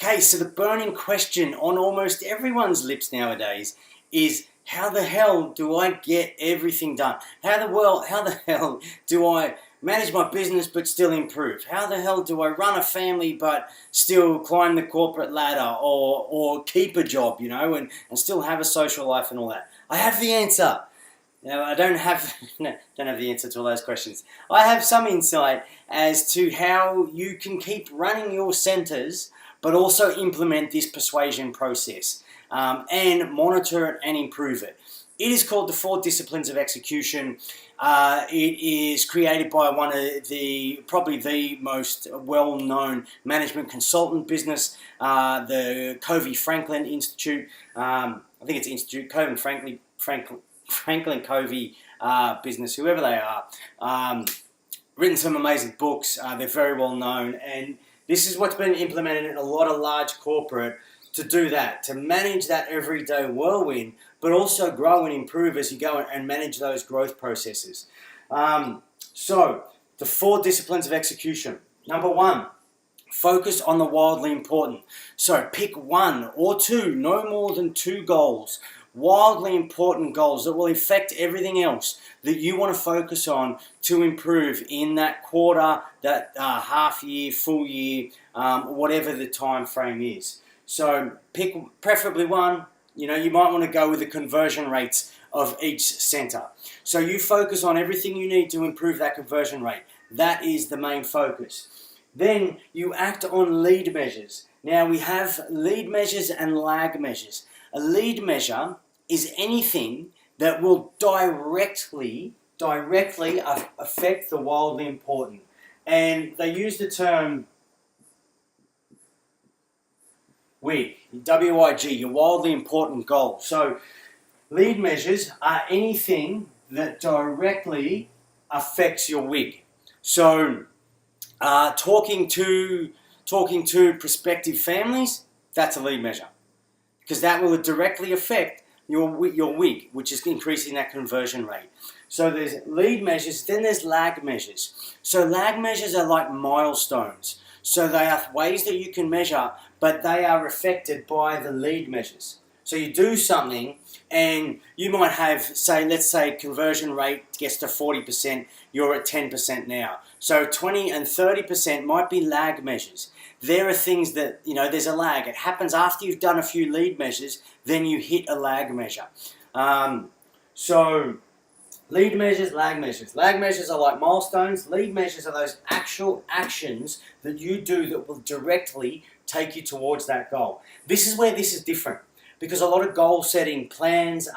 Okay, so the burning question on almost everyone's lips nowadays is, how the hell do I get everything done? How the hell do I manage my business but still improve? How the hell do I run a family but still climb the corporate ladder or keep a job, and still have a social life and all that? I have the answer. Now, I don't have the answer to all those questions. I have some insight as to how you can keep running your centers but also implement this persuasion process and monitor it and improve it. It is called the 4 Disciplines of Execution. It is created by probably the most well-known management consultant business, the Covey-Franklin Institute. I think it's Institute, Franklin Covey business, whoever they are. Written some amazing books. They're very well known, and this is what's been implemented in a lot of large corporate to do that, to manage that everyday whirlwind, but also grow and improve as you go and manage those growth processes. So, the 4 disciplines of execution. Number 1, focus on the wildly important. So, pick 1 or 2, no more than 2 goals, wildly important goals that will affect everything else that you want to focus on to improve in that quarter, that half year, full year, whatever the time frame is. So pick preferably 1. You might want to go with the conversion rates of each center. So you focus on everything you need to improve that conversion rate. That is the main focus. Then you act on lead measures. Now we have lead measures and lag measures. A lead measure is anything that will directly affect the wildly important. And they use the term WIG, W-I-G, your wildly important goal. So lead measures are anything that directly affects your WIG. So talking to prospective families, that's a lead measure, because that will directly affect your WIG, which is increasing that conversion rate. So there's lead measures, then there's lag measures. So lag measures are like milestones. So they are ways that you can measure, but they are affected by the lead measures. So you do something and you might have, let's say conversion rate gets to 40%, you're at 10% now. So 20 and 30% might be lag measures. There are things that, there's a lag. It happens after you've done a few lead measures, then you hit a lag measure. So lead measures, lag measures. Lag measures are like milestones. Lead measures are those actual actions that you do that will directly take you towards that goal. This is where this is different, because a lot of goal setting plans,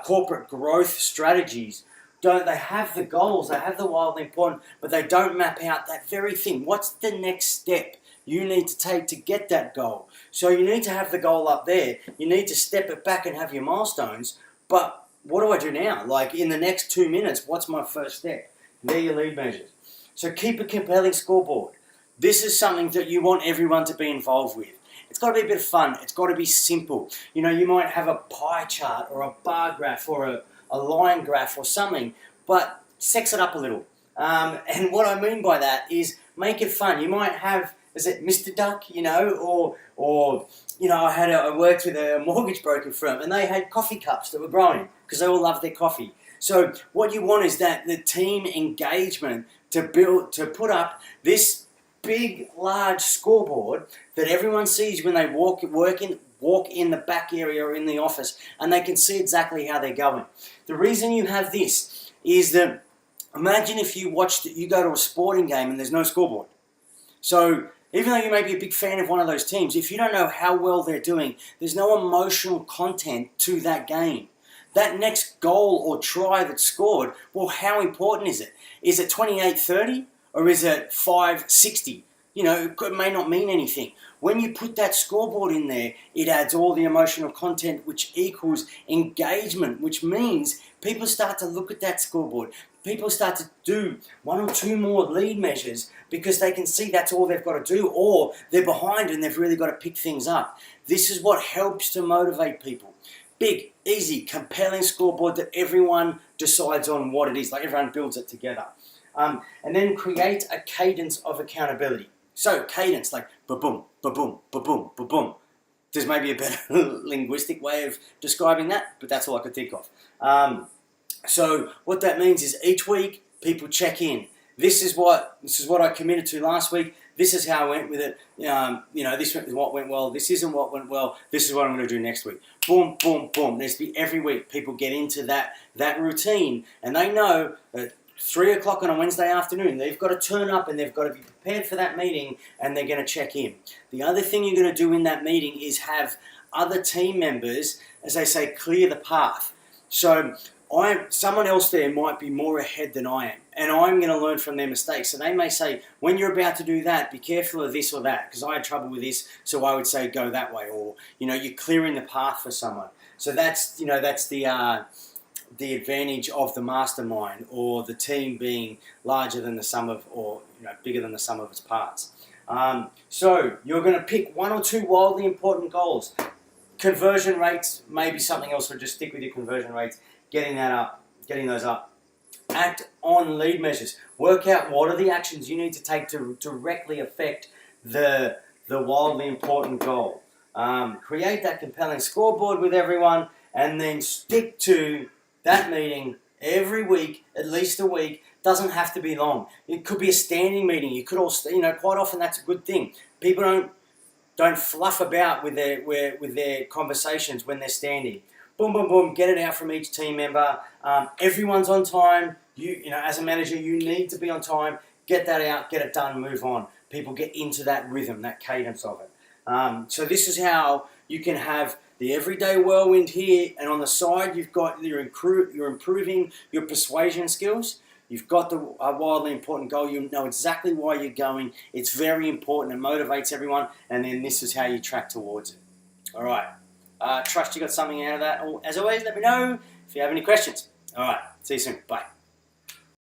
corporate growth strategies, they have the goals, they have the wildly important, but they don't map out that very thing. What's the next step you need to take to get that goal? So you need to have the goal up there. You need to step it back and have your milestones. But what do I do now? Like in the next 2 minutes, what's my first step? They're your lead measures. So keep a compelling scoreboard. This is something that you want everyone to be involved with. It's got to be a bit of fun. It's got to be simple. You might have a pie chart or a bar graph or a line graph or something, but sex it up a little. And what I mean by that is make it fun. You might have, is it Mr. Duck, or I worked with a mortgage broker firm and they had coffee cups that were growing because they all love their coffee. So what you want is that the team engagement to put up this big, large scoreboard that everyone sees when they walk in the back area or in the office, and they can see exactly how they're going. The reason you have this is that, imagine if you go to a sporting game and there's no scoreboard. So even though you may be a big fan of one of those teams, if you don't know how well they're doing, there's no emotional content to that game. That next goal or try that's scored, well, how important is it? Is it 28-30 or is it 5-60? It may not mean anything. When you put that scoreboard in there, it adds all the emotional content, which equals engagement, which means people start to look at that scoreboard. People start to do 1 or 2 more lead measures because they can see that's all they've got to do, or they're behind and they've really got to pick things up. This is what helps to motivate people. Big, easy, compelling scoreboard that everyone decides on what it is, like everyone builds it together. And then create a cadence of accountability. So cadence, like ba-boom, ba-boom, ba-boom, ba-boom. There's maybe a better linguistic way of describing that, but that's all I could think of. So what that means is each week people check in. This is what I committed to last week. This is how I went with it. This is what went well. This isn't what went well. This is what I'm going to do next week. Boom, boom, boom. There's every week people get into that routine, and they know that 3 o'clock on a Wednesday afternoon, they've got to turn up and they've got to be prepared for that meeting, and they're going to check in. The other thing you're going to do in that meeting is have other team members, as they say, clear the path. So someone else there might be more ahead than I am, and I'm going to learn from their mistakes. So they may say, when you're about to do that, be careful of this or that, because I had trouble with this, so I would say go that way, or you're clearing the path for someone. So that's the advantage of the mastermind, or the team being larger than the sum of, or bigger than the sum of its parts. So you're going to pick 1 or 2 wildly important goals. Conversion rates may be something else, so just stick with your conversion rates. Getting those up. Act on lead measures. Work out what are the actions you need to take to directly affect the wildly important goal. Create that compelling scoreboard with everyone, and then stick to that meeting every week, at least a week. Doesn't have to be long. It could be a standing meeting. You could all, quite often that's a good thing. People don't fluff about with their conversations when they're standing. Boom, boom, boom. Get it out from each team member. Everyone's on time. As a manager, you need to be on time. Get that out. Get it done. Move on. People get into that rhythm, that cadence of it. So this is how you can have the everyday whirlwind here, and on the side you've got you're improving your persuasion skills. You've got the wildly important goal. You know exactly why you're going. It's very important. It motivates everyone, and then this is how you track towards it. All right. Trust you got something out of that. As always, let me know if you have any questions. All right. See you soon. Bye.